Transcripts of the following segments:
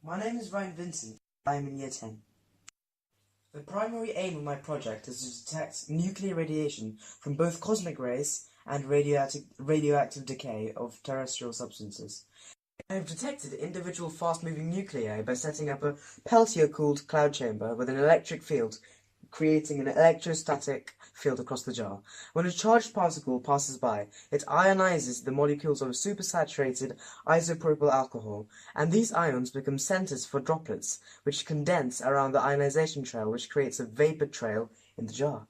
My name is Ryan Vincent. I am in Year 10. The primary aim of my project is to detect nuclear radiation from both cosmic rays and radioactive decay of terrestrial substances. I have detected individual fast-moving nuclei by setting up a Peltier-cooled cloud chamber with an electric field, creating an electrostatic field across the jar. When a charged particle passes by, it ionizes the molecules of supersaturated isopropyl alcohol, and these ions become centers for droplets, which condense around the ionization trail, which creates a vapor trail in the jar.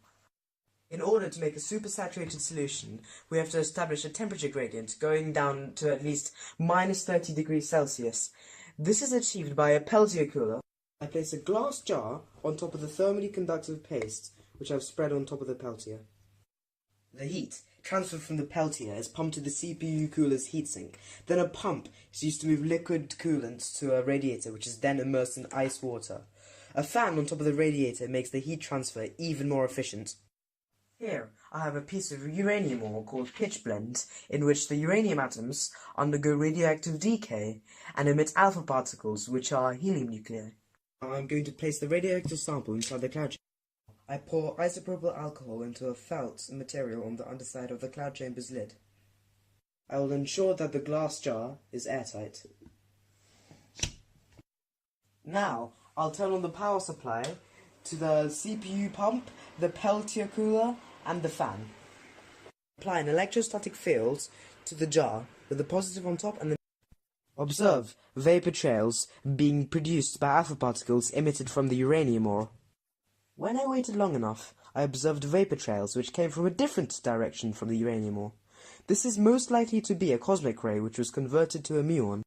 In order to make a supersaturated solution, we have to establish a temperature gradient going down to at least minus 30 degrees Celsius. This is achieved by a Peltier cooler. I place a glass jar on top of the thermally conductive paste, which I've spread on top of the Peltier. The heat transferred from the Peltier is pumped to the CPU cooler's heatsink. Then a pump is used to move liquid coolant to a radiator, which is then immersed in ice water. A fan on top of the radiator makes the heat transfer even more efficient. Here, I have a piece of uranium ore called pitchblende, in which the uranium atoms undergo radioactive decay and emit alpha particles, which are helium nuclei. Now I'm going to place the radioactive sample inside the cloud chamber. I pour isopropyl alcohol into a felt material on the underside of the cloud chamber's lid. I will ensure that the glass jar is airtight. Now, I'll turn on the power supply to the CPU pump, the Peltier cooler, and the fan. Apply an electrostatic field to the jar with the positive on top and the observe vapor trails being produced by alpha particles emitted from the uranium ore. When I waited long enough, I observed vapor trails which came from a different direction from the uranium ore. This is most likely to be a cosmic ray which was converted to a muon.